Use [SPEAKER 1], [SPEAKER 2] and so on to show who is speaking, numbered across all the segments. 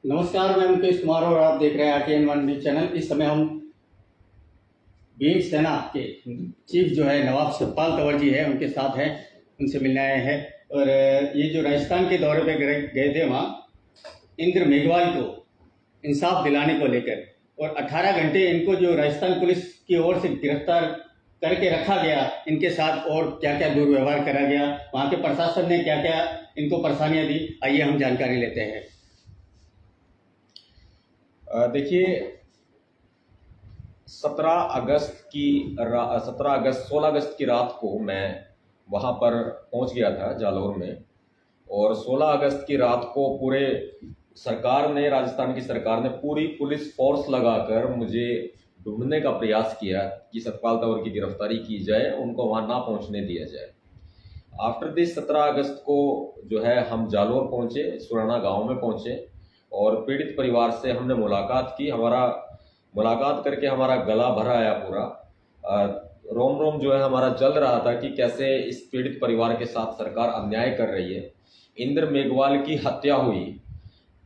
[SPEAKER 1] नमस्कार, मैं मुकेश कुमार और आप देख रहे हैं RTN1 न्यूज चैनल। इस समय हम भीम सेना के चीफ जो है नवाब सतपाल तंवर जी है, उनके साथ हैं, उनसे मिलने आए हैं। और ये जो राजस्थान के दौरे पे गए थे, वहाँ इंद्र मेघवाल को इंसाफ दिलाने को लेकर, और 18 घंटे इनको जो राजस्थान पुलिस की ओर से गिरफ्तार करके रखा गया, इनके साथ और क्या क्या दुर्व्यवहार करा गया, वहाँ के प्रशासन ने क्या क्या इनको परेशानियाँ दी, आइए हम जानकारी लेते हैं।
[SPEAKER 2] देखिए, 16 अगस्त की रात को मैं वहाँ पर पहुँच गया था जालौर में। और 16 अगस्त की रात को पूरे राजस्थान की सरकार ने पूरी पुलिस फोर्स लगाकर मुझे ढूंढने का प्रयास किया कि सतपाल तंवर की गिरफ्तारी की जाए, उनको वहाँ ना पहुँचने दिया जाए। आफ्टर दिस 17 अगस्त को जो है हम जालौर पहुँचे, सुराना गांव में पहुँचे और पीड़ित परिवार से हमने मुलाकात की। मुलाकात करके हमारा गला भरा आया पूरा। रोम रोम जो है हमारा जल रहा था कि कैसे इस पीड़ित परिवार के साथ सरकार अन्याय कर रही है। इंद्र मेघवाल की हत्या हुई।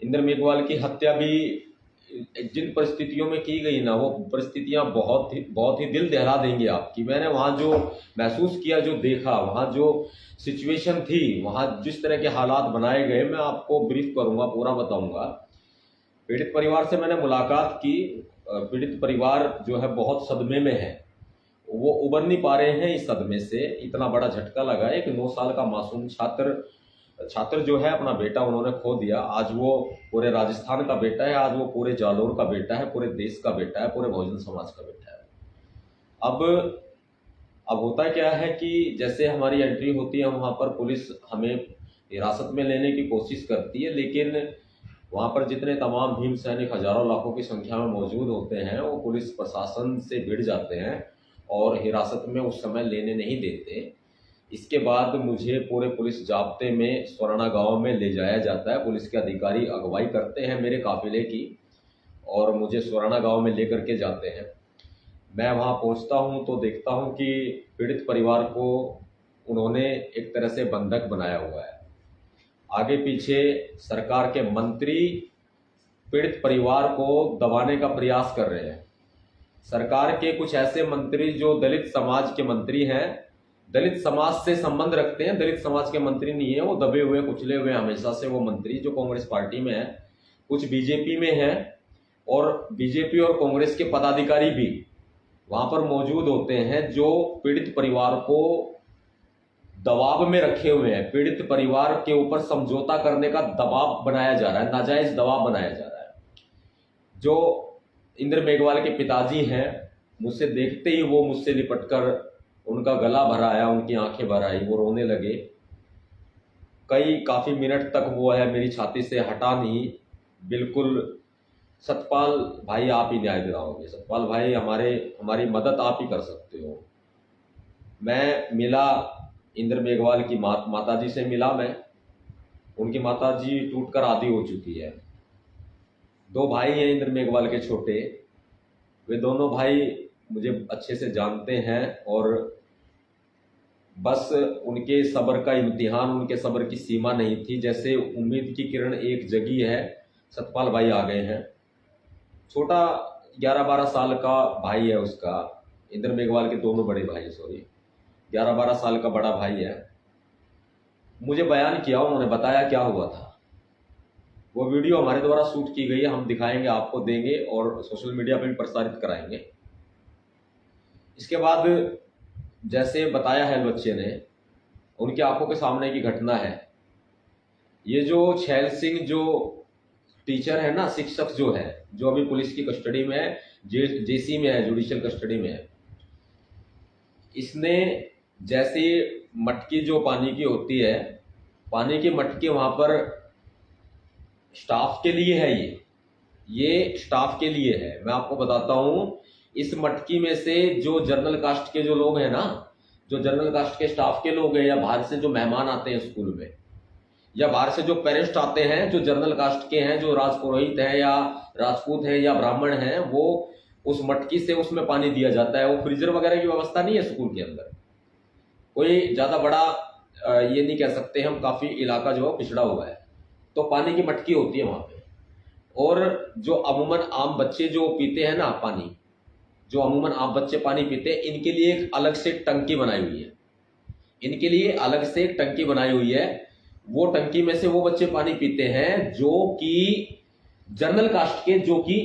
[SPEAKER 2] इंद्र मेघवाल की हत्या भी जिन परिस्थितियों में की गई ना, वो परिस्थितियां बहुत ही दिल दहला देंगी आपकी। मैंने वहाँ जो महसूस किया, जो देखा, वहाँ जो सिचुएशन थी, वहाँ जिस तरह के हालात बनाए गए, मैं आपको ब्रीफ करूंगा, पूरा बताऊंगा। पीड़ित परिवार से मैंने मुलाकात की। पीड़ित परिवार जो है बहुत सदमे में है, वो उबर नहीं पा रहे हैं इस सदमे से। इतना बड़ा झटका लगा। एक 9 साल का मासूम छात्र जो है अपना बेटा उन्होंने खो दिया। आज वो पूरे राजस्थान का बेटा है, आज वो पूरे जालौर का बेटा है, पूरे देश का बेटा है, पूरे बहुजन समाज का बेटा है। अब होता क्या है कि जैसे हमारी एंट्री होती है वहाँ पर पुलिस हमें हिरासत में लेने की कोशिश करती है, लेकिन वहाँ पर जितने तमाम भीम सैनिक हजारों लाखों की संख्या में मौजूद होते हैं, वो पुलिस प्रशासन से भिड़ जाते हैं और हिरासत में उस समय लेने नहीं देते। इसके बाद मुझे पूरे पुलिस जाब्ते में सुराना गांव में ले जाया जाता है। पुलिस के अधिकारी अगुवाई करते हैं मेरे काफिले की और मुझे सुराना गांव में लेकर के जाते हैं। मैं वहां पहुंचता हूं तो देखता हूं कि पीड़ित परिवार को उन्होंने एक तरह से बंधक बनाया हुआ है। आगे पीछे सरकार के मंत्री पीड़ित परिवार को दबाने का प्रयास कर रहे हैं। सरकार के कुछ ऐसे मंत्री जो दलित समाज के मंत्री हैं, दलित समाज से संबंध रखते हैं, दलित समाज के मंत्री नहीं है, वो दबे हुए कुचले हुए हमेशा से वो मंत्री जो कांग्रेस पार्टी में है, कुछ बीजेपी में है, और बीजेपी और कांग्रेस के पदाधिकारी भी वहां पर मौजूद होते हैं जो पीड़ित परिवार को दबाव में रखे हुए हैं। पीड़ित परिवार के ऊपर समझौता करने का दबाव बनाया जा रहा है, नाजायज दबाव बनाया जा रहा है। जो इंद्र मेघवाल के पिताजी हैं, मुझसे देखते ही वो मुझसे लिपटकर उनका गला भरा आया, उनकी आंखें भर आई, वो रोने लगे। काफी मिनट तक वो है मेरी छाती से हटा नहीं। बिल्कुल, सतपाल भाई आप ही न्याय दिलाओगे, सतपाल भाई हमारी मदद आप ही कर सकते हो। मैं मिला इंद्र मेघवाल की माताजी से मिला। मैं उनकी माताजी टूटकर आधी हो चुकी है। 2 भाई हैं इंद्र मेघवाल के छोटे। वे दोनों भाई मुझे अच्छे से जानते हैं और बस उनके सब्र का इम्तिहान, उनके सब्र की सीमा नहीं थी। जैसे उम्मीद की किरण एक जगी है, सतपाल भाई आ गए हैं। छोटा 11-12 साल का भाई है उसका, इंद्र मेघवाल के दोनों बड़े भाई, 11-12 साल का बड़ा भाई है। मुझे बयान किया, उन्होंने बताया क्या हुआ था। वो वीडियो हमारे द्वारा शूट की गई है, हम दिखाएंगे, आपको देंगे और सोशल मीडिया पर भी प्रसारित कराएंगे। इसके बाद जैसे बताया है बच्चे ने, उनकी आंखों के सामने की घटना है। ये जो छैल सिंह जो टीचर है ना, शिक्षक जो है, जो अभी पुलिस की कस्टडी में है, जेसी में है, जुडिशियल कस्टडी में है, इसने जैसे मटकी जो पानी की होती है, पानी की मटकी वहां पर स्टाफ के लिए है, ये स्टाफ के लिए है। मैं आपको बताता हूं, इस मटकी में से जो जनरल कास्ट के जो लोग हैं ना, जो जनरल कास्ट के स्टाफ के लोग हैं, या बाहर से जो मेहमान आते हैं स्कूल में, या बाहर से जो पेरेंट्स आते हैं जो जनरल कास्ट के हैं, जो राजपुरोहित हैं या राजपूत हैं या ब्राह्मण हैं, वो उस मटकी से उसमें पानी दिया जाता है। वो फ्रीजर वगैरह की व्यवस्था नहीं है स्कूल के अंदर। कोई ज़्यादा बड़ा ये नहीं कह सकते हम, काफ़ी इलाका जो है पिछड़ा हुआ है, तो पानी की मटकी होती है वहाँ पे। और जो अमूमन आम बच्चे जो पीते हैं ना पानी, जो अमूमन आम बच्चे पानी पीते हैं, इनके लिए एक अलग से टंकी बनाई हुई है, इनके लिए अलग से एक टंकी बनाई हुई है। वो टंकी में से वो बच्चे पानी पीते हैं जो कि जनरल कास्ट के, जो कि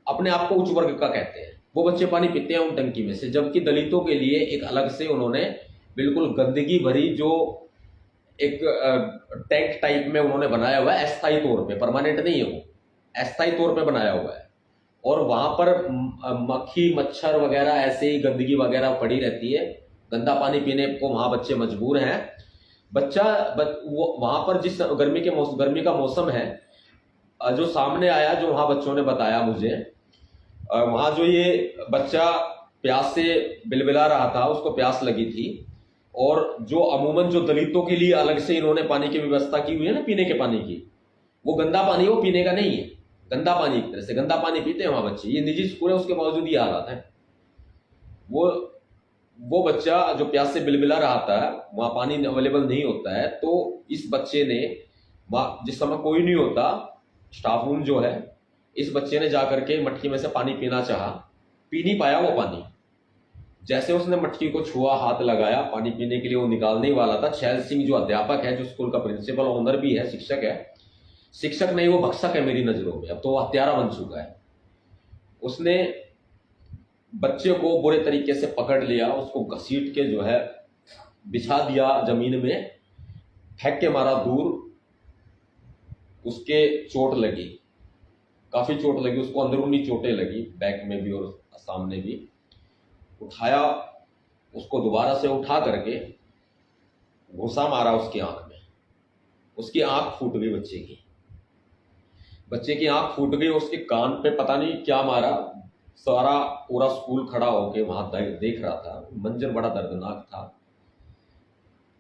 [SPEAKER 2] अपने आप को उच्च वर्ग का कहते हैं, वो बच्चे पानी पीते हैं उन टंकी में से। जबकि दलितों के लिए एक अलग से उन्होंने बिल्कुल गंदगी भरी जो एक टैंक टाइप में उन्होंने बनाया हुआ है, अस्थायी तौर पे, परमानेंट नहीं है वो, अस्थायी तौर पे बनाया हुआ है। और वहां पर मक्खी मच्छर वगैरह ऐसे ही गंदगी वगैरह पड़ी रहती है, गंदा पानी पीने को वहां बच्चे मजबूर हैं। वो वहां पर जिस गर्मी का मौसम है, जो सामने आया, जो वहां बच्चों ने बताया मुझे, वहां जो ये बच्चा प्यास से बिलबिला रहा था, उसको प्यास लगी थी, और जो अमूमन जो दलितों के लिए अलग से इन्होंने पानी की व्यवस्था की हुई है ना पीने के पानी की, वो गंदा पानी वो पीने का नहीं है, गंदा पानी एक तरह से गंदा पानी पीते हैं वहां बच्चे। ये निजी स्कूल है, उसके बावजूद ये हालात है। वो बच्चा जो प्यास से बिलबिला रहा था, वहां पानी अवेलेबल नहीं होता है, तो इस बच्चे ने, जिस समय कोई नहीं होता, स्टाफ रूम जो है, इस बच्चे ने जाकर के मटकी में से पानी पीना चाहा, पी नहीं पाया वो पानी। जैसे उसने मटकी को छुआ, हाथ लगाया पानी पीने के लिए, वो निकालने ही वाला था, छैल सिंह जो अध्यापक है, जो स्कूल का प्रिंसिपल ओनर भी है, शिक्षक है, शिक्षक नहीं वो भक्षक है मेरी नजरों में, अब तो वो हत्यारा बन चुका है। उसने बच्चे को बुरे तरीके से पकड़ लिया, उसको घसीट के जो है बिछा दिया जमीन में, फेंक के मारा दूर, उसके चोट लगी, काफी चोट लगी उसको, अंदरूनी चोटें लगी, बैक में भी और सामने भी। उठाया उसको, दोबारा से उठा करके घुसा मारा उसकी आंख में, उसकी आंख फूट गई बच्चे की आंख फूट गई। उसके कान पे पता नहीं क्या मारा, सारा पूरा स्कूल खड़ा होके वहां देख रहा था, मंजर बड़ा दर्दनाक था।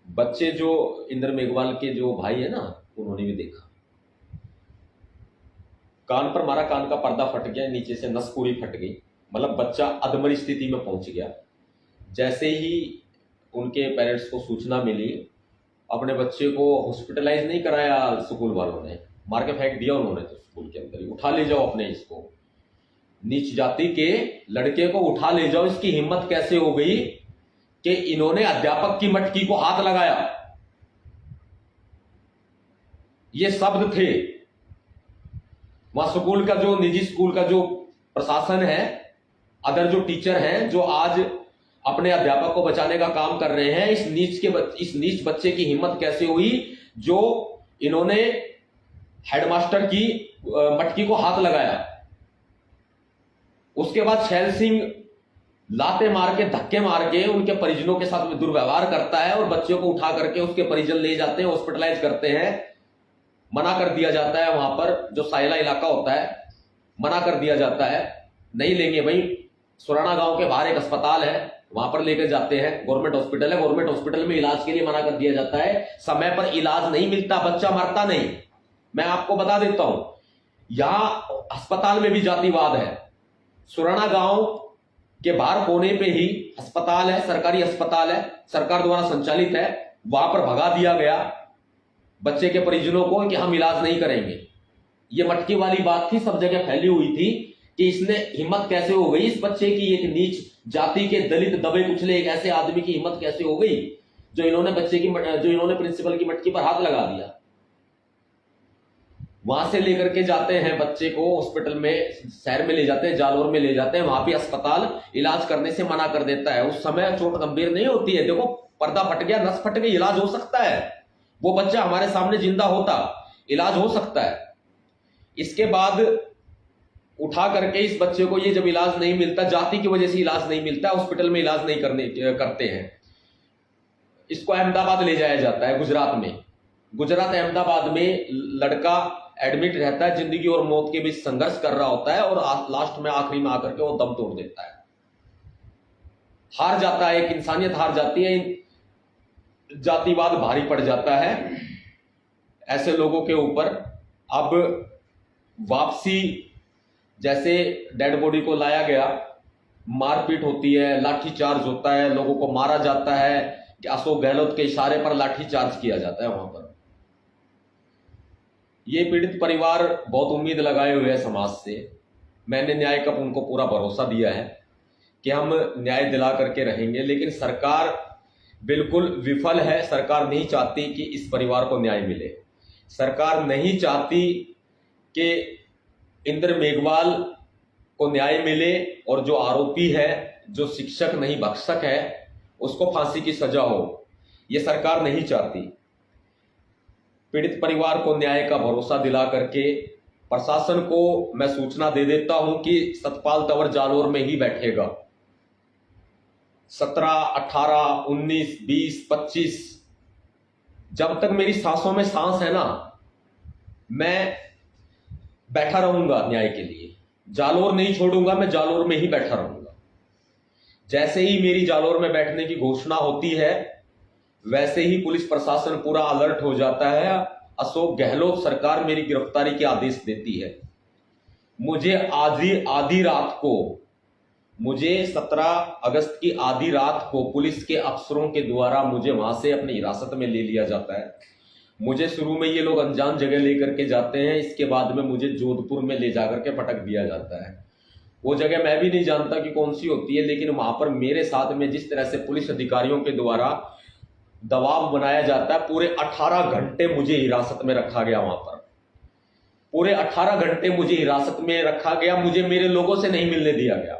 [SPEAKER 2] बच्चे जो इंद्र मेघवाल के जो भाई है ना, उन्होंने भी देखा, कान पर मारा, कान का पर्दा फट गया, नीचे से नस पूरी फट गई, मतलब बच्चा अधमरी स्थिति में पहुंच गया। जैसे ही उनके पेरेंट्स को सूचना मिली, अपने बच्चे को हॉस्पिटलाइज नहीं कराया स्कूल वालों ने, मार के फेंक दिया उन्होंने, तो स्कूल के अंदर ही उठा ले जाओ अपने इसको, नीच जाति के लड़के को उठा ले जाओ। इसकी हिम्मत कैसे हो गई कि इन्होंने अध्यापक की मटकी को हाथ लगाया। ये शब्द थे वहां स्कूल का, जो निजी स्कूल का जो प्रशासन है, अदर जो टीचर हैं, जो आज अपने अध्यापक को बचाने का काम कर रहे हैं, इस नीच बच्चे की हिम्मत कैसे हुई जो इन्होंने हेडमास्टर की मटकी को हाथ लगाया। उसके बाद छैल सिंह लाते मार के, धक्के मार के उनके परिजनों के साथ में दुर्व्यवहार करता है, और बच्चे को उठा करके उसके परिजन ले जाते हैं, हॉस्पिटलाइज करते हैं। मना कर दिया जाता है, वहां पर जो साइला इलाका होता है, मना कर दिया जाता है, नहीं लेंगे भाई। सुराना गांव के बाहर एक अस्पताल है, वहां पर लेकर जाते हैं, गवर्नमेंट हॉस्पिटल है, गवर्नमेंट हॉस्पिटल में इलाज के लिए मना कर दिया जाता है। समय पर इलाज नहीं मिलता, बच्चा मरता नहीं। मैं आपको बता देता हूं, यहां अस्पताल में भी जातिवाद है। सुराना गांव के बाहर कोने पे ही अस्पताल है, सरकारी अस्पताल है, सरकार द्वारा संचालित है, वहां पर भगा दिया गया बच्चे के परिजनों को कि हम इलाज नहीं करेंगे। ये मटकी वाली बात थी, सब जगह फैली हुई थी कि इसने हिम्मत कैसे हो गई, इस बच्चे की, एक नीच जाति के दलित दबे कुचले एक ऐसे आदमी की हिम्मत कैसे हो गई जो इन्होंने प्रिंसिपल की मटकी पर हाथ लगा दिया। वहां से लेकर के जाते हैं बच्चे को हॉस्पिटल में, शहर में ले जाते हैं, जालौर में ले जाते हैं, वहां भी अस्पताल इलाज करने से मना कर देता है। उस समय चोट गंभीर नहीं होती है, देखो पर्दा फट गया, नस फट गई, इलाज हो सकता है, वो बच्चा हमारे सामने जिंदा होता, इलाज हो सकता है। इसके बाद उठा करके इस बच्चे को, ये जब इलाज नहीं मिलता, जाति की वजह से इलाज नहीं मिलता, हॉस्पिटल में इलाज नहीं करते हैं, इसको अहमदाबाद ले जाया जाता है, गुजरात अहमदाबाद में लड़का एडमिट रहता है, जिंदगी और मौत के बीच संघर्ष कर रहा होता है, और लास्ट में आखिरी में आकर के वो दम तोड़ देता है, हार जाता है, एक इंसानियत हार जाती है, जातिवाद भारी पड़ जाता है ऐसे लोगों के ऊपर। अब वापसी, जैसे डेड बॉडी को लाया गया, मारपीट होती है, लाठीचार्ज होता है, लोगों को मारा जाता है, कि अशोक गहलोत के इशारे पर लाठीचार्ज किया जाता है वहां पर। ये पीड़ित परिवार बहुत उम्मीद लगाए हुए है समाज से। मैंने न्याय का उनको पूरा भरोसा दिया है कि हम न्याय दिला करके रहेंगे, लेकिन सरकार बिल्कुल विफल है। सरकार नहीं चाहती कि इस परिवार को न्याय मिले। सरकार नहीं चाहती कि इंद्र मेघवाल को न्याय मिले और जो आरोपी है, जो शिक्षक नहीं भक्षक है, उसको फांसी की सजा हो। ये सरकार नहीं चाहती। पीड़ित परिवार को न्याय का भरोसा दिला करके प्रशासन को मैं सूचना दे देता हूं कि सतपाल तंवर जालोर में ही बैठेगा। 17, 18, 19, 20, 25 जब तक मेरी सांसों में सांस है ना, मैं बैठा रहूंगा न्याय के लिए। जालोर नहीं छोड़ूंगा, मैं जालोर में ही बैठा रहूंगा। जैसे ही मेरी जालोर में बैठने की घोषणा होती है, वैसे ही पुलिस प्रशासन पूरा अलर्ट हो जाता है। अशोक गहलोत सरकार मेरी गिरफ्तारी के आदेश देती है। मुझे आधी रात को, मुझे 17 अगस्त की आधी रात को पुलिस के अफसरों के द्वारा मुझे वहां से अपनी हिरासत में ले लिया जाता है। मुझे शुरू में ये लोग अनजान जगह लेकर के जाते हैं, इसके बाद में मुझे जोधपुर में ले जाकर के पटक दिया जाता है। वो जगह मैं भी नहीं जानता कि कौन सी होती है, लेकिन वहां पर मेरे साथ में जिस तरह से पुलिस अधिकारियों के द्वारा दबाव बनाया जाता है, पूरे 18 घंटे मुझे हिरासत में रखा गया। वहां पर पूरे 18 घंटे मुझे हिरासत में रखा गया। मुझे मेरे लोगों से नहीं मिलने दिया गया।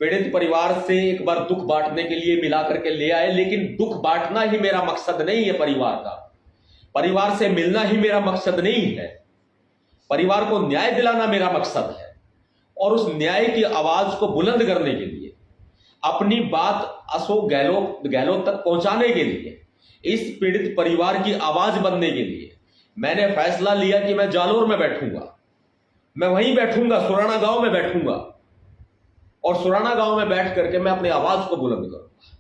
[SPEAKER 2] पीड़ित परिवार से एक बार दुख बांटने के लिए मिला करके ले आए, लेकिन दुख बांटना ही मेरा मकसद नहीं है। परिवार से मिलना ही मेरा मकसद नहीं है। परिवार को न्याय दिलाना मेरा मकसद है। और उस न्याय की आवाज को बुलंद करने के लिए, अपनी बात अशोक गहलोत तक पहुंचाने के लिए, इस पीड़ित परिवार की आवाज बनने के लिए मैंने फैसला लिया कि मैं जालोर में बैठूंगा। मैं वहीं बैठूंगा, सुराना गांव में बैठूंगा, और सुराना गांव में बैठ करके मैं अपनी आवाज को बुलंद करूंगा।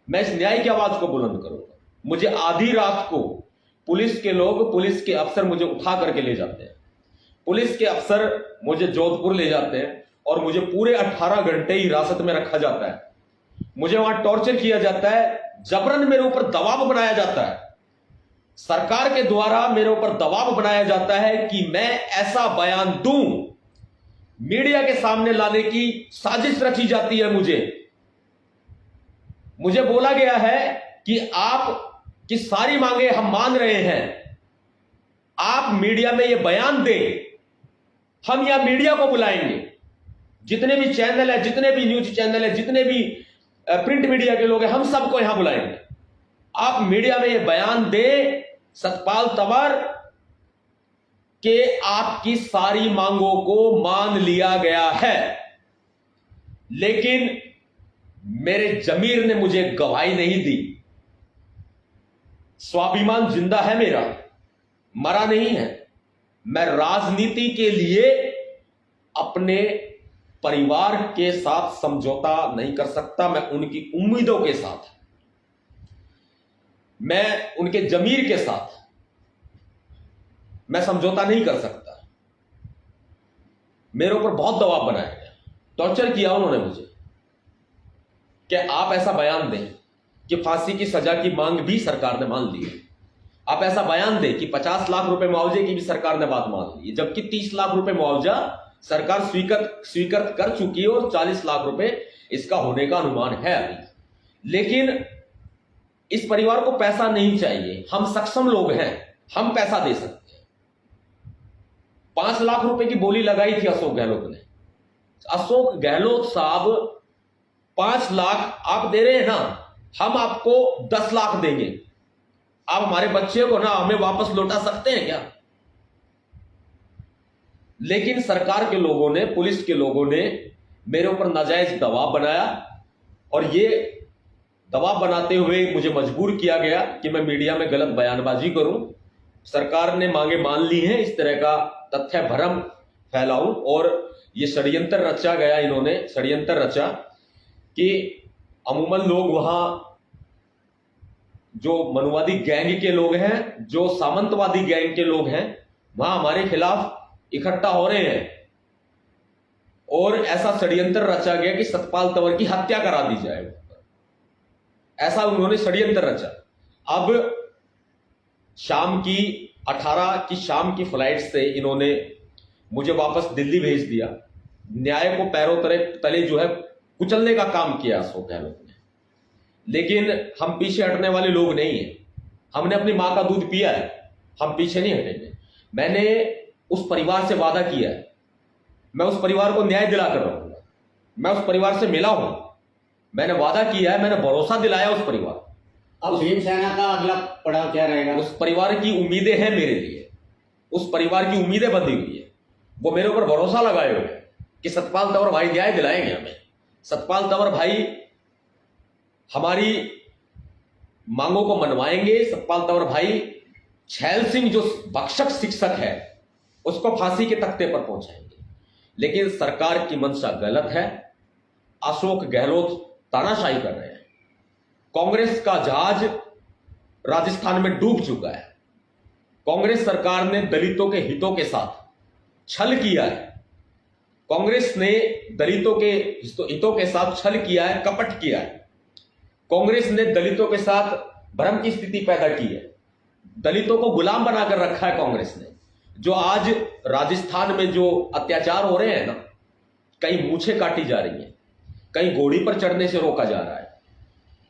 [SPEAKER 2] मैं इस न्याय की आवाज को बुलंद करूंगा। मुझे आधी रात को पुलिस के अफसर मुझे उठा करके ले जाते हैं। पुलिस के अफसर मुझे जोधपुर ले जाते हैं और मुझे पूरे 18 घंटे हिरासत में रखा जाता है। मुझे वहां टॉर्चर किया जाता है, जबरन मेरे ऊपर दबाव बनाया जाता है। सरकार के द्वारा मेरे ऊपर दबाव बनाया जाता है कि मैं ऐसा बयान दूं, मीडिया के सामने लाने की साजिश रची जाती है। मुझे बोला गया है कि आपकी सारी मांगे हम मान रहे हैं, आप मीडिया में यह बयान दें, हम यहां मीडिया को बुलाएंगे। जितने भी चैनल है, जितने भी न्यूज चैनल है, जितने भी प्रिंट मीडिया के लोग हैं, हम सबको यहां बुलाएंगे। आप मीडिया में यह बयान दें सतपाल तंवर कि आपकी सारी मांगों को मान लिया गया है। लेकिन मेरे जमीर ने मुझे गवाही नहीं दी। स्वाभिमान जिंदा है मेरा, मरा नहीं है। मैं राजनीति के लिए अपने परिवार के साथ समझौता नहीं कर सकता। मैं उनकी उम्मीदों के साथ, मैं उनके जमीर के साथ मैं समझौता नहीं कर सकता। मेरे ऊपर बहुत दबाव बनाया गया, टॉर्चर किया उन्होंने मुझे कि आप ऐसा बयान दें कि फांसी की सजा की मांग भी सरकार ने मान ली है। आप ऐसा बयान दें कि 50 लाख रुपए मुआवजे की भी सरकार ने बात मान ली है, जबकि 30 लाख रुपए मुआवजा सरकार स्वीकृत कर चुकी है और 40 लाख रुपए इसका होने का अनुमान है अभी। लेकिन इस परिवार को पैसा नहीं चाहिए। हम सक्षम लोग हैं, हम पैसा दे सकते हैं। 5 लाख रुपए की बोली लगाई थी अशोक गहलोत ने। अशोक गहलोत साहब 5 लाख आप दे रहे हैं ना, हम आपको 10 लाख देंगे। आप हमारे बच्चे को ना हमें वापस लौटा सकते हैं क्या? लेकिन सरकार के लोगों ने, पुलिस के लोगों ने मेरे ऊपर नाजायज दबाव बनाया और ये दबाव बनाते हुए मुझे मजबूर किया गया कि मैं मीडिया में गलत बयानबाजी करूं। सरकार ने मांगे मान ली हैं, इस तरह का तथ्य भ्रम फैलाऊं और ये षड्यंत्र रचा गया। इन्होंने षड्यंत्र रचा कि अमूमन लोग वहां, जो मनुवादी गैंग के लोग हैं, जो सामंतवादी गैंग के लोग हैं, वहां हमारे खिलाफ इकट्ठा हो रहे हैं और ऐसा षड्यंत्र रचा गया कि सतपाल तंवर की हत्या करा दी जाए। ऐसा उन्होंने षड्यंत्र रचा। अब शाम की 18 की शाम की फ्लाइट से इन्होंने मुझे वापस दिल्ली भेज दिया। न्याय को पैरों तले जो है कुचलने का काम किया अशोक गहलोत ने। लेकिन हम पीछे हटने वाले लोग नहीं हैं। हमने अपनी मां का दूध पिया है, हम पीछे नहीं हटेंगे। मैंने उस परिवार से वादा किया है, मैं उस परिवार को न्याय दिलाकर रहूंगा। मैं उस परिवार से मिला हूं, मैंने वादा किया है, मैंने भरोसा दिलाया उस परिवार।
[SPEAKER 1] अब भीमसेना का अगला पड़ाव क्या रहेगा?
[SPEAKER 2] उस परिवार की उम्मीदें हैं मेरे लिए, उस परिवार की उम्मीदें बंधी हुई है। वो मेरे ऊपर भरोसा लगाए हुए हैं कि सतपाल तंवर भाई न्याय दिलाएंगे हमें। सतपाल तंवर भाई हमारी मांगों को मनवाएंगे। सतपाल तंवर भाई छैल सिंह जो भक्षक शिक्षक है उसको फांसी के तख्ते पर पहुंचाएंगे। लेकिन सरकार की मंशा गलत है। अशोक गहलोत तानाशाही कर रहे हैं। कांग्रेस का जहाज राजस्थान में डूब चुका है। कांग्रेस सरकार ने दलितों के हितों के साथ छल किया है। कांग्रेस ने दलितों के हितों के साथ छल किया है, कपट किया है। कांग्रेस ने दलितों के साथ भ्रम की स्थिति पैदा की है। दलितों को गुलाम बनाकर रखा है कांग्रेस ने। जो आज राजस्थान में जो अत्याचार हो रहे हैं ना, कहीं मूछें काटी जा रही हैं, कहीं घोड़ी पर चढ़ने से रोका जा रहा है।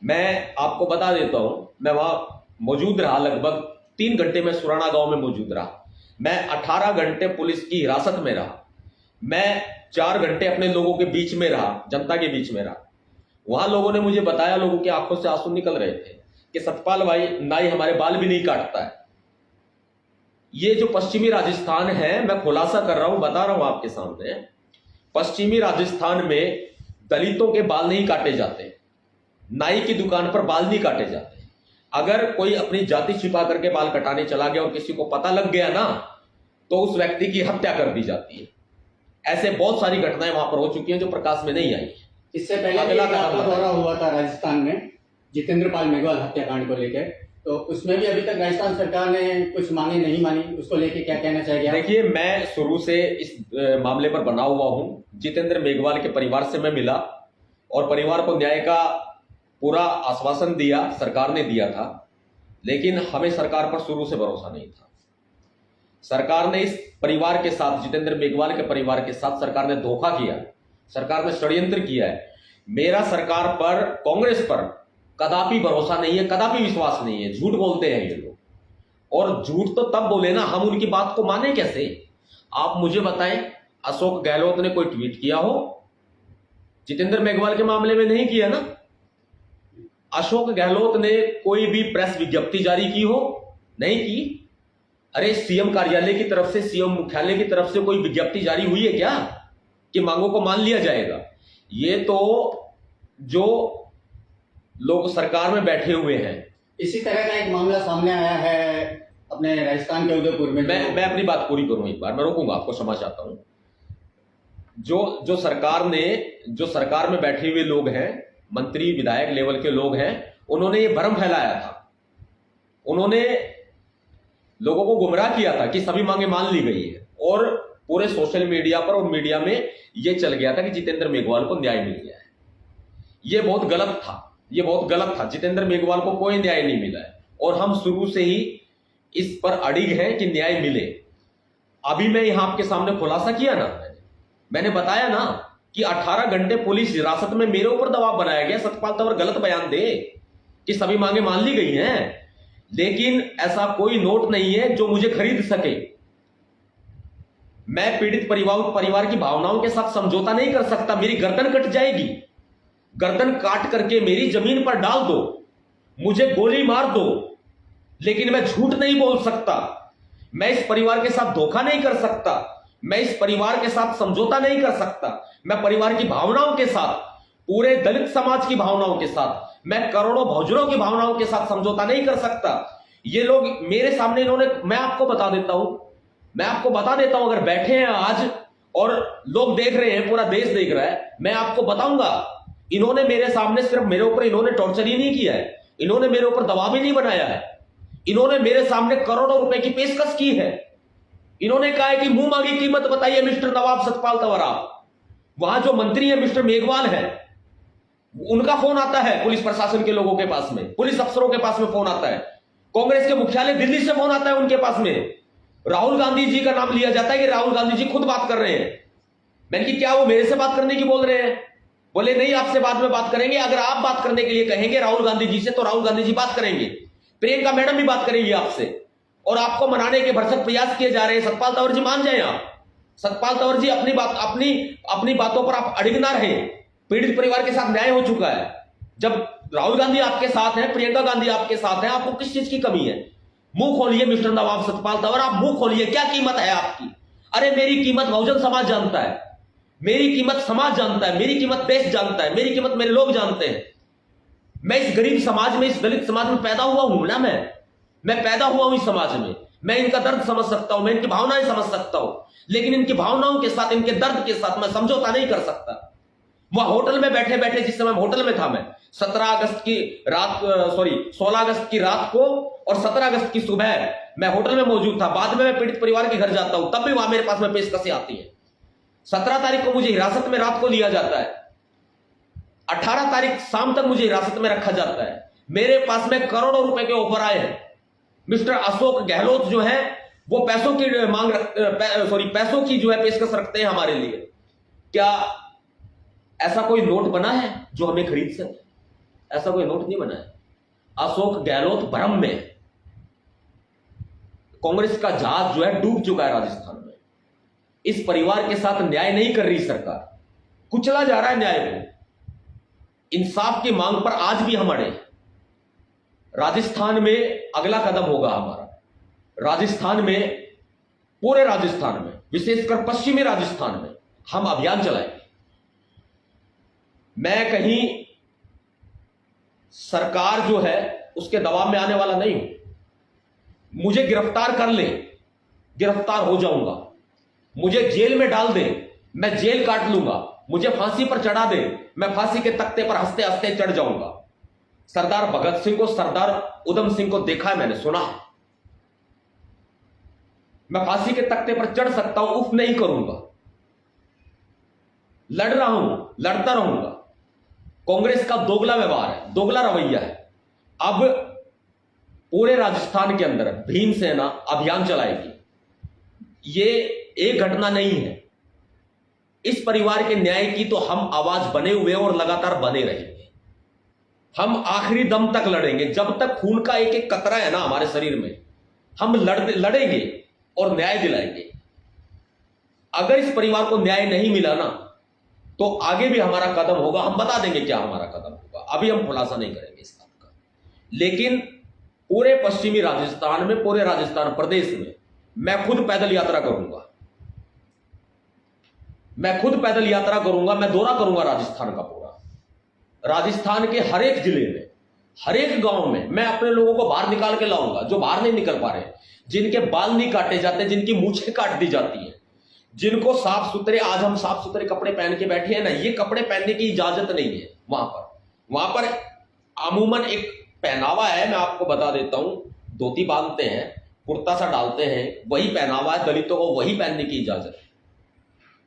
[SPEAKER 2] मैं आपको बता देता हूं, मैं वहां मौजूद रहा, लगभग 3 घंटे में सुराना गांव में मौजूद रहा। मैं 18 घंटे पुलिस की हिरासत में रहा। मैं 4 घंटे अपने लोगों के बीच में रहा, जनता के बीच में रहा। वहां लोगों ने मुझे बताया, लोगों की आंखों से आंसू निकल रहे थे कि सतपाल भाई नाई हमारे बाल भी नहीं काटता है। ये जो पश्चिमी राजस्थान है, मैं खुलासा कर रहा हूं, बता रहा हूं आपके सामने, पश्चिमी राजस्थान में दलितों के बाल नहीं काटे जाते, नाई की दुकान पर बाल नहीं काटे जाते। अगर कोई अपनी जाति छिपा करके बाल कटाने चला गया और किसी को पता लग गया ना, तो उस व्यक्ति की हत्या कर दी जाती है। ऐसे बहुत सारी घटनाएं वहां पर हो चुकी हैं जो प्रकाश में नहीं आई।
[SPEAKER 1] इससे पहले भी आपका दौरा हुआ था राजस्थान में जितेंद्र पाल मेघवाल हत्याकांड को लेकर, तो उसमें भी अभी तक राजस्थान सरकार ने कुछ मांगे नहीं मानी, उसको लेके क्या कहना चाहिए?
[SPEAKER 2] देखिए, मैं शुरू से इस मामले पर बना हुआ हूं। जितेंद्र मेघवाल के परिवार से मैं मिला और परिवार को न्याय का पूरा आश्वासन दिया, सरकार ने दिया था। लेकिन हमें सरकार पर शुरू से भरोसा नहीं था। सरकार ने इस परिवार के साथ, जितेंद्र मेघवाल के परिवार के साथ सरकार ने धोखा किया, सरकार ने षड्यंत्र किया है। मेरा सरकार पर, कांग्रेस पर कदापि भरोसा नहीं है, कदापि विश्वास नहीं है। झूठ बोलते हैं ये लोग, और झूठ तो तब बोले ना, हम उनकी बात को माने कैसे? आप मुझे बताएं, अशोक गहलोत ने कोई ट्वीट किया हो? जितेंद्र मेघवाल के मामले में नहीं किया ना। अशोक गहलोत ने कोई भी प्रेस विज्ञप्ति जारी की हो? नहीं की। अरे सीएम कार्यालय की तरफ से, सीएम मुख्यालय की तरफ से कोई विज्ञप्ति जारी हुई है क्या कि मांगों को मान लिया जाएगा? ये तो जो लोग सरकार में बैठे हुए हैं।
[SPEAKER 1] इसी तरह का एक मामला सामने आया है अपने राजस्थान के उदयपुर में।
[SPEAKER 2] मैं अपनी बात पूरी करूं, एक बार मैं रोकूंगा, आपको क्षमा चाहता हूं। जो सरकार में बैठे हुए लोग हैं, मंत्री विधायक लेवल के लोग हैं, उन्होंने ये भ्रम फैलाया था। उन्होंने लोगों को गुमराह किया था कि सभी मांगे मान ली गई है, और पूरे सोशल मीडिया पर और मीडिया में यह चल गया था कि जितेंद्र मेघवाल को न्याय मिल गया है। यह बहुत गलत था, यह बहुत गलत था। जितेंद्र मेघवाल को कोई न्याय नहीं मिला है, और हम शुरू से ही इस पर अड़िग हैं कि न्याय मिले। अभी मैं यहां आपके सामने खुलासा किया ना, मैंने बताया ना कि 18 घंटे पुलिस हिरासत में मेरे ऊपर दबाव बनाया गया, सतपाल तंवर गलत बयान दे कि सभी मांगे मान ली गई हैं। लेकिन ऐसा कोई नोट नहीं है जो मुझे खरीद सके। मैं पीड़ित परिवार की भावनाओं के साथ समझौता नहीं कर सकता। मेरी गर्दन कट जाएगी। गर्दन काट करके मेरी जमीन पर डाल दो, मुझे गोली मार दो, लेकिन मैं झूठ नहीं बोल सकता। मैं इस परिवार के साथ धोखा नहीं कर सकता। मैं इस परिवार के साथ समझौता नहीं कर सकता। मैं परिवार की भावनाओं के साथ, पूरे दलित समाज की भावनाओं के साथ, मैं करोड़ों बहुजनों की भावनाओं के साथ समझौता नहीं कर सकता। ये लोग मेरे सामने, इन्होंने, मैं आपको बता देता हूं, अगर बैठे हैं आज और लोग देख रहे हैं, पूरा देश देख रहा है, मैं आपको बताऊंगा, इन्होंने मेरे सामने सिर्फ मेरे ऊपर इन्होंने टॉर्चर ही नहीं किया है, इन्होंने मेरे ऊपर दबाव ही नहीं बनाया है, इन्होंने मेरे सामने करोड़ों रुपए की पेशकश की है। इन्होंने कहा है कि मुंह मांगी कीमत बताइए मिस्टर नवाब सतपाल तंवर। आप वहां जो मंत्री है मिस्टर मेघवाल है, उनका फोन आता है, पुलिस प्रशासन के लोगों के पास में, पुलिस अफसरों के पास में फोन आता है, कांग्रेस के मुख्यालय दिल्ली से फोन आता है उनके पास में, राहुल गांधी जी का नाम लिया जाता है कि राहुल गांधी जी खुद बात कर रहे हैं। मैंने कि क्या वो मेरे से बात करने की बोल रहे हैं? बोले नहीं, आपसे बाद में बात करेंगे, अगर आप बात करने के लिए कहेंगे राहुल गांधी जी से तो राहुल गांधी जी बात करेंगे, प्रियंका मैडम भी बात करेंगी आपसे, और आपको मनाने के भरसक प्रयास किए जा रहे हैं। सतपाल तंवर जी मान जाए आप, सतपाल तंवर जी अपनी बातों पर आप अड़िग ना रहे। पीड़ित परिवार के साथ न्याय हो चुका है। जब राहुल गांधी आपके साथ हैं, प्रियंका गांधी आपके साथ हैं, आपको किस चीज की कमी है? मुंह खोलिए मिस्टर नवाब सतपाल तंवर, आप मुंह खोलिए, क्या कीमत है आपकी? अरे मेरी कीमत बहुजन समाज जानता है, मेरी कीमत समाज जानता है, मेरी कीमत देश जानता है, मेरी कीमत मेरे लोग जानते हैं। मैं इस गरीब समाज में, इस दलित समाज में पैदा हुआ हूं ना, मैं पैदा हुआ हूं इस समाज में, मैं इनका दर्द समझ सकता हूं, मैं इनकी भावनाएं समझ सकता हूं, लेकिन इनकी भावनाओं के साथ, इनके दर्द के साथ मैं समझौता नहीं कर सकता। वह होटल में बैठे बैठे, जिस समय होटल में था मैं, 16 अगस्त की रात को और 17 अगस्त की सुबह मैं होटल में मौजूद था। बाद में मैं पीड़ित परिवार के घर जाता हूं, तब भी वहां मेरे पास में पेशकशें आती है। 17 तारीख को मुझे हिरासत में रात को लिया जाता है, 18 तारीख शाम तक मुझे हिरासत में रखा जाता है। मेरे पास में करोड़ों रुपए के ऑफर आए हैं। मिस्टर अशोक गहलोत जो है वो पैसों की जो है पेशकश रखते हैं हमारे लिए। क्या ऐसा कोई नोट बना है जो हमें खरीद सके? ऐसा कोई नोट नहीं बना है। अशोक गहलोत भ्रम में, कांग्रेस का जहाज जो है डूब चुका है राजस्थान में। इस परिवार के साथ न्याय नहीं कर रही सरकार, कुचला जा रहा है न्याय को। इंसाफ की मांग पर आज भी हम अड़े। राजस्थान में अगला कदम होगा हमारा, राजस्थान में, पूरे राजस्थान में, विशेषकर पश्चिमी राजस्थान में हम अभियान चलाएंगे। मैं कहीं सरकार जो है उसके दबाव में आने वाला नहीं हूं। मुझे गिरफ्तार कर ले, गिरफ्तार हो जाऊंगा। मुझे जेल में डाल दे, मैं जेल काट लूंगा। मुझे फांसी पर चढ़ा दे, मैं फांसी के तख्ते पर हंसते हंसते चढ़ जाऊंगा। सरदार भगत सिंह को, सरदार उधम सिंह को देखा है मैंने, सुना। मैं फांसी के तख्ते पर चढ़ सकता हूं, उफ नहीं करूंगा। लड़ रहा हूं, लड़ता रहूंगा। कांग्रेस का दोगला व्यवहार है, दोगला रवैया है। अब पूरे राजस्थान के अंदर भीमसेना अभियान चलाएगी। ये एक घटना नहीं है। इस परिवार के न्याय की तो हम आवाज बने हुए और लगातार बने रहेंगे। हम आखिरी दम तक लड़ेंगे, जब तक खून का एक एक कतरा है ना हमारे शरीर में, हम लड़ेंगे और न्याय दिलाएंगे। अगर इस परिवार को न्याय नहीं मिला ना, तो आगे भी हमारा कदम होगा, हम बता देंगे क्या हमारा कदम होगा। अभी हम खुलासा नहीं करेंगे इस बात का। लेकिन पूरे पश्चिमी राजस्थान में, पूरे राजस्थान प्रदेश में मैं खुद पैदल यात्रा करूंगा, मैं खुद पैदल यात्रा करूंगा। मैं दौरा करूंगा राजस्थान का पूरा। राजस्थान के हर एक जिले में, हर एक गांव में मैं अपने लोगों को बाहर निकाल के लाऊंगा, जो बाहर नहीं निकल पा रहे, जिनके बाल नहीं काटे जाते, जिनकी मूछें काट दी जाती हैं, जिनको साफ सुथरे, आज हम साफ सुथरे कपड़े पहन के बैठे हैं ना, ये कपड़े पहनने की इजाजत नहीं है वहां पर अमूमन एक पहनावा है, मैं आपको बता देता हूं। धोती बांधते हैं, कुर्ता सा डालते हैं, वही पहनावा है। दलितों को वही पहनने की इजाजत है।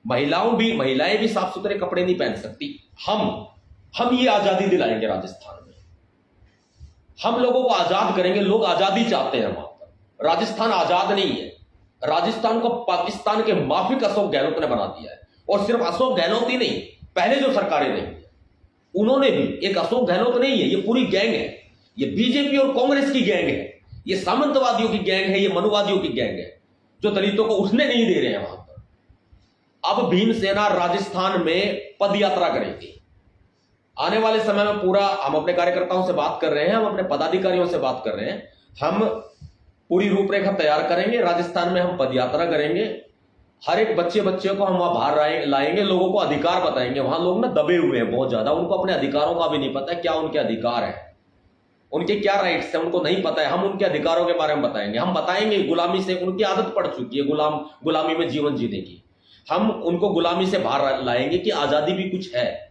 [SPEAKER 2] महिलाएं भी साफ सुथरे कपड़े नहीं पहन सकती। हम ये आजादी दिलाएंगे राजस्थान में। हम लोगों को आजाद करेंगे। लोग आजादी चाहते हैं वहां पर। राजस्थान आजाद नहीं है। राजस्थान को पाकिस्तान के माफिक अशोक गहलोत ने बना दिया है। और सिर्फ अशोक गहलोत ही नहीं, पहले जो सरकारें रही उन्होंने भी, एक अशोक गहलोत नहीं है, ये पूरी गैंग है। ये बीजेपी और कांग्रेस की गैंग है, ये सामंतवादियों की गैंग है, ये मनुवादियों की गैंग है, जो दलितों को उठने नहीं दे रहे हैं वहां पर। अब भीमसेना राजस्थान में पद यात्रा करेगी। आने वाले समय में पूरा हम अपने कार्यकर्ताओं से बात कर रहे हैं, हम अपने पदाधिकारियों से बात कर रहे हैं। हम पूरी रूपरेखा तैयार करेंगे। राजस्थान में हम पदयात्रा करेंगे। हर एक बच्चे को हम वहां बाहर लाएंगे, लोगों को अधिकार बताएंगे। वहां लोग ना दबे हुए हैं बहुत ज्यादा, उनको अपने अधिकारों का भी नहीं पता है, क्या उनके अधिकार है, उनके क्या राइट्स है, उनको नहीं पता है। हम उनके अधिकारों के बारे में बताएंगे। हम बताएंगे गुलामी से उनकी आदत पड़ चुकी है, गुलामी में जीवन जीने की। हम उनको गुलामी से बाहर लाएंगे कि आजादी भी कुछ है।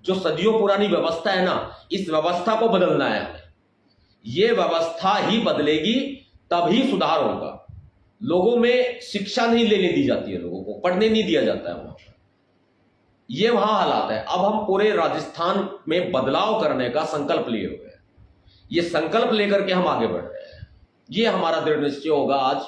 [SPEAKER 2] जो सदियों पुरानी व्यवस्था है ना, इस व्यवस्था को बदलना है हमें। ये व्यवस्था ही बदलेगी, तभी सुधार होगा। लोगों में शिक्षा नहीं लेने दी जाती है, लोगों को पढ़ने नहीं दिया जाता है वहां पर। ये वहां हालात है। अब हम पूरे राजस्थान में बदलाव करने का संकल्प लिए हुए हैं। ये संकल्प लेकर के हम आगे बढ़ रहे हैं। ये हमारा दृढ़ निश्चय होगा आज,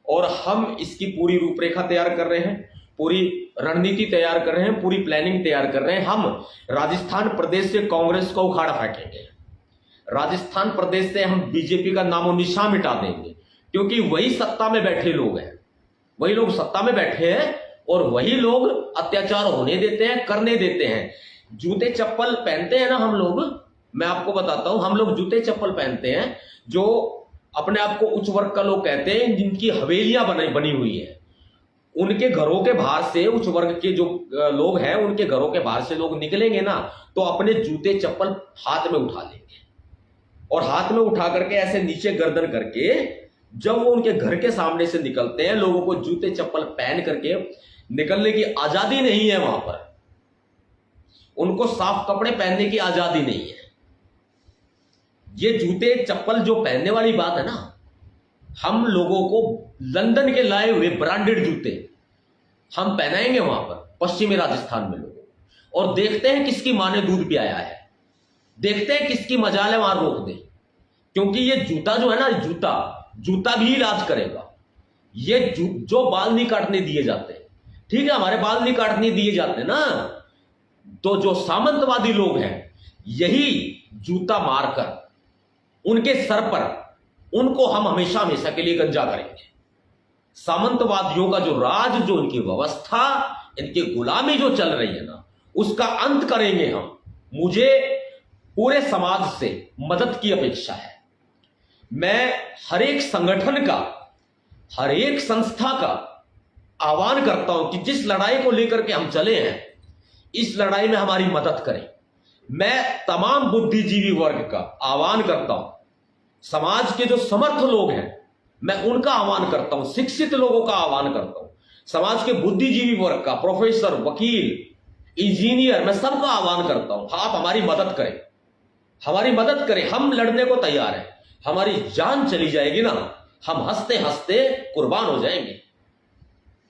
[SPEAKER 2] और हम इसकी पूरी रूपरेखा तैयार कर रहे हैं, पूरी रणनीति तैयार कर रहे हैं, पूरी प्लानिंग तैयार कर रहे हैं। हम राजस्थान प्रदेश से कांग्रेस को उखाड़ फेंकेंगे, राजस्थान प्रदेश से हम बीजेपी का नामो निशान मिटा देंगे, क्योंकि वही सत्ता में बैठे लोग हैं, वही लोग सत्ता में बैठे हैं और वही लोग अत्याचार होने देते हैं, करने देते हैं। जूते चप्पल पहनते हैं ना हम लोग, मैं आपको बताता हूं, हम लोग जूते चप्पल पहनते हैं जो अपने आप को उच्च वर्ग का लोग कहते हैं, जिनकी हवेलियां बनी हुई है। उनके घरों के बाहर से उच्च वर्ग के जो लोग हैं, उनके घरों के बाहर से लोग निकलेंगे ना, तो अपने जूते चप्पल हाथ में उठा लेंगे, और हाथ में उठा करके ऐसे नीचे गर्दन करके जब वो उनके घर के सामने से निकलते हैं, लोगों को जूते चप्पल पहन करके निकलने की आजादी नहीं है वहां पर, उनको साफ कपड़े पहनने की आजादी नहीं है। ये जूते चप्पल जो पहनने वाली बात है ना, हम लोगों को लंदन के लाए हुए ब्रांडेड जूते हम पहनाएंगे वहां पर पश्चिमी राजस्थान में लोगों, और देखते हैं किसकी मां ने दूध पियाया है, देखते हैं किसकी मजाल है वहां रोक दे। क्योंकि ये जूता जो है ना, जूता भी इलाज करेगा। ये जो बाल नहीं काटने दिए जाते, ठीक है, हमारे बाल नहीं काटने दिए जाते ना, तो जो सामंतवादी लोग हैं, यही जूता मारकर उनके सर पर, उनको हम हमेशा हमेशा के लिए गंजा करेंगे। सामंतवादियों का जो राज, जो इनकी व्यवस्था, इनकी गुलामी जो चल रही है ना, उसका अंत करेंगे हम। मुझे पूरे समाज से मदद की अपेक्षा है। मैं हर एक संगठन का, हर एक संस्था का आह्वान करता हूं कि जिस लड़ाई को लेकर के हम चले हैं, इस लड़ाई में हमारी मदद करें। मैं तमाम बुद्धिजीवी वर्ग का आह्वान करता हूं, समाज के जो समर्थ लोग हैं, मैं उनका आह्वान करता हूं, शिक्षित लोगों का आह्वान करता हूं, समाज के बुद्धिजीवी वर्ग का, प्रोफेसर, वकील, इंजीनियर, मैं सबका आह्वान करता हूं, आप हमारी मदद करें, हमारी मदद करें। हम लड़ने को तैयार हैं। हमारी जान चली जाएगी ना, हम हंसते हंसते कुर्बान हो जाएंगे,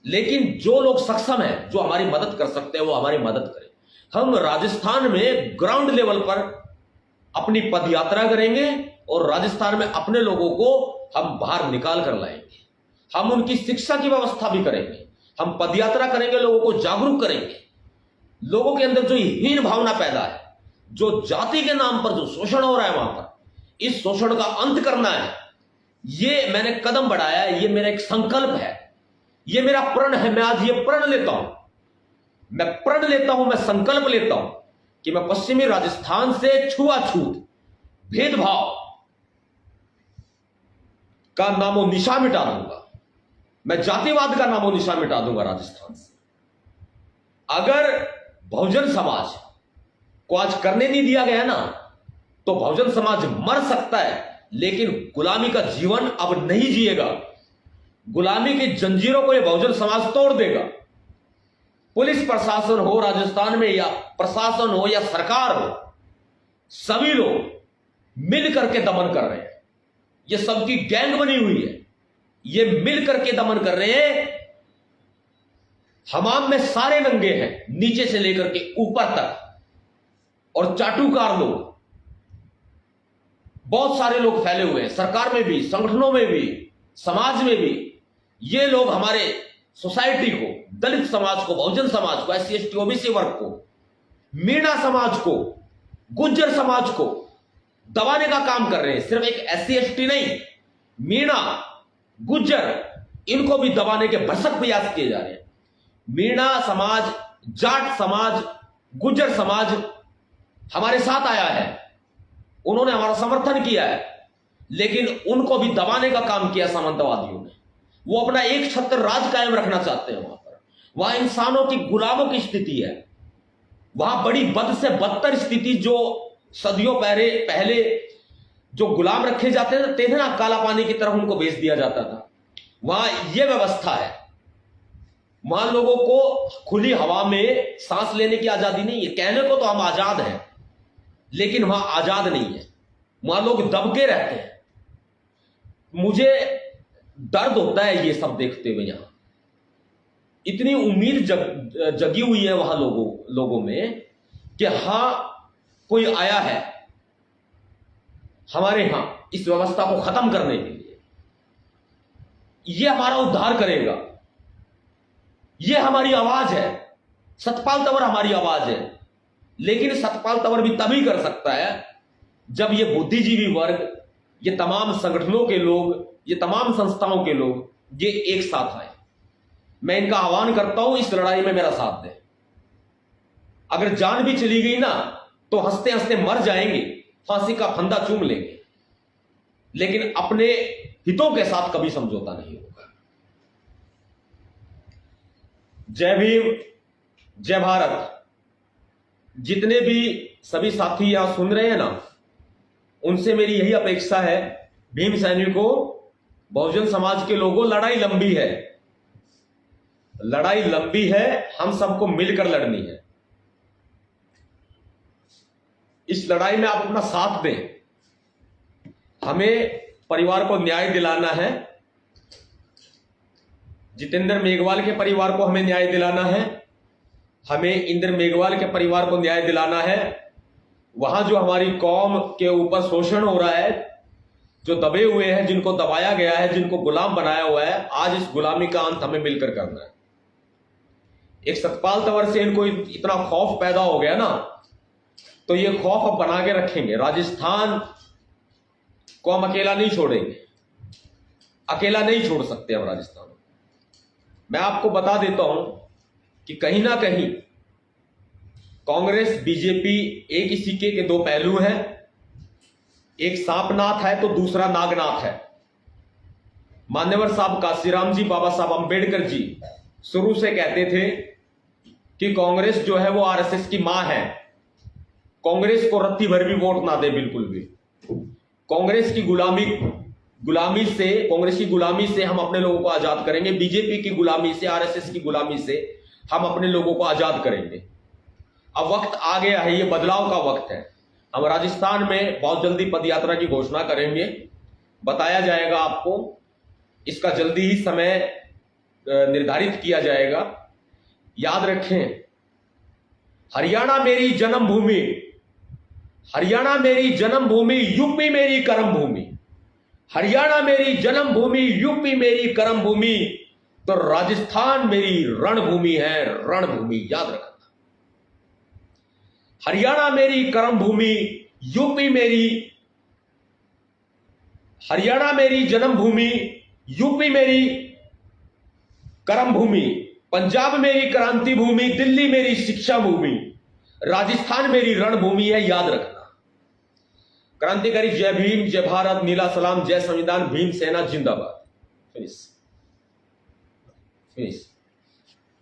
[SPEAKER 2] लेकिन जो लोग सक्षम हैं, जो हमारी मदद कर सकते हैं, वो हमारी मदद करें। हम राजस्थान में ग्राउंड लेवल पर अपनी पद यात्रा करेंगे और राजस्थान में अपने लोगों को हम बाहर निकाल कर लाएंगे। हम उनकी शिक्षा की व्यवस्था भी करेंगे, हम पद यात्रा करेंगे, लोगों को जागरूक करेंगे। लोगों के अंदर जो हीन भावना पैदा है, जो जाति के नाम पर जो शोषण हो रहा है वहां पर, इस शोषण का अंत करना है। ये मैंने कदम बढ़ाया है, ये मेरा एक संकल्प है, ये मेरा प्रण है। मैं आज ये प्रण लेता हूं, मैं प्रण लेता हूं, मैं संकल्प लेता हूं कि मैं पश्चिमी राजस्थान से छुआछूत, भेदभाव का नामो निशान मिटा दूंगा। मैं जातिवाद का नामो निशान मिटा दूंगा राजस्थान से। अगर बहुजन समाज को आज करने नहीं दिया गया ना, तो बहुजन समाज मर सकता है, लेकिन गुलामी का जीवन अब नहीं जिएगा। गुलामी की जंजीरों को यह बहुजन समाज तोड़ देगा। पुलिस प्रशासन हो राजस्थान में, या प्रशासन हो या सरकार हो, सभी लोग मिल करके दमन कर रहे हैं। ये सबकी गैंग बनी हुई है, ये मिल करके दमन कर रहे हैं। हमाम में सारे नंगे हैं, नीचे से लेकर के ऊपर तक, और चाटुकार लोग, बहुत सारे लोग फैले हुए हैं, सरकार में भी, संगठनों में भी, समाज में भी। ये लोग हमारे सोसाइटी को, दलित समाज को, बहुजन समाज को, SC ST OBC वर्ग को, मीणा समाज को, गुज्जर समाज को दबाने का काम कर रहे हैं। सिर्फ एक SC ST नहीं, मीणा, गुज्जर, इनको भी दबाने के भरसक प्रयास किए जा रहे हैं। मीणा समाज, जाट समाज, गुज्जर समाज हमारे साथ आया है, उन्होंने हमारा समर्थन किया है, लेकिन उनको भी दबाने का काम किया सामंतवादियों ने। वो अपना एक छत्र राज कायम रखना चाहते हैं वहां पर। वहां इंसानों की, गुलामों की स्थिति है, वहां बड़ी बद से बदतर स्थिति, जो सदियों पहले जो गुलाम रखे जाते थे ना, काला पानी की तरफ उनको बेच दिया जाता था, वहां यह व्यवस्था है। वहां लोगों को खुली हवा में सांस लेने की आजादी नहीं है। कहने को तो हम आजाद हैं, लेकिन वहां आजाद नहीं है, वहां लोग दबके रहते हैं। मुझे दर्द होता है ये सब देखते हुए। यहां इतनी उम्मीद जगी हुई है वहां लोगों में कि हाँ, कोई आया है हमारे यहां इस व्यवस्था को खत्म करने के लिए, ये हमारा उद्धार करेगा, ये हमारी आवाज है, सतपाल तंवर हमारी आवाज है। लेकिन सतपाल तंवर भी तभी कर सकता है जब ये बुद्धिजीवी वर्ग, ये तमाम संगठनों के लोग, ये तमाम संस्थाओं के लोग ये एक साथ आए। मैं इनका आह्वान करता हूं, इस लड़ाई में मेरा साथ दें। अगर जान भी चली गई ना तो हंसते हंसते मर जाएंगे, फांसी का फंदा चूम लेंगे, लेकिन अपने हितों के साथ कभी समझौता नहीं होगा। जय भीम, जय भारत। जितने भी सभी साथी यहां सुन रहे हैं ना, उनसे मेरी यही अपेक्षा है, भीम सैनिकों, बहुजन समाज के लोगों, लड़ाई लंबी है, लड़ाई लंबी है, हम सबको मिलकर लड़नी है। इस लड़ाई में आप अपना साथ दें। हमें परिवार को न्याय दिलाना है, जितेंद्र मेघवाल के परिवार को हमें न्याय दिलाना है, हमें इंद्र मेघवाल के परिवार को न्याय दिलाना है। वहां जो हमारी कौम के ऊपर शोषण हो रहा है, जो दबे हुए हैं, जिनको दबाया गया है, जिनको गुलाम बनाया हुआ है, आज इस गुलामी का अंत हमें मिलकर करना है। एक सतपाल तंवर से इनको इतना खौफ पैदा हो गया ना, तो ये खौफ अब बना के रखेंगे। राजस्थान को हम अकेला नहीं छोड़ेंगे, अकेला नहीं छोड़ सकते हम राजस्थान। मैं आपको बता देता हूं कि कहीं ना कहीं कांग्रेस बीजेपी एक ही सिक्के के दो पहलू हैं। एक सांपनाथ है तो दूसरा नागनाथ है। मान्यवर साहब काशीराम जी, बाबा साहब अंबेडकर जी शुरू से कहते थे कि कांग्रेस जो है वो आरएसएस की मां है। कांग्रेस को रत्ती भर भी वोट ना दे, बिल्कुल भी। कांग्रेस की गुलामी से हम अपने लोगों को आजाद करेंगे। बीजेपी की गुलामी से, आरएसएस की गुलामी से हम अपने लोगों को आजाद करेंगे। अब वक्त आ गया है, ये बदलाव का वक्त है। हम राजस्थान में बहुत जल्दी पदयात्रा की घोषणा करेंगे, बताया जाएगा आपको, इसका जल्दी ही समय निर्धारित किया जाएगा। याद रखें, हरियाणा मेरी जन्मभूमि, हरियाणा मेरी जन्मभूमि, यूपी मेरी कर्मभूमि। हरियाणा मेरी जन्मभूमि, यूपी मेरी कर्मभूमि, तो राजस्थान मेरी रणभूमि है, रणभूमि, याद रखना। हरियाणा मेरी कर्मभूमि, यूपी मेरी, हरियाणा मेरी जन्मभूमि, यूपी मेरी कर्मभूमि, पंजाब मेरी क्रांति भूमि, दिल्ली मेरी शिक्षा भूमि, राजस्थान मेरी रणभूमि है, याद रखना। क्रांतिकारी जय भीम, जय भारत, नीला सलाम, जय संविधान, भीम सेना जिंदाबाद। फिनिश।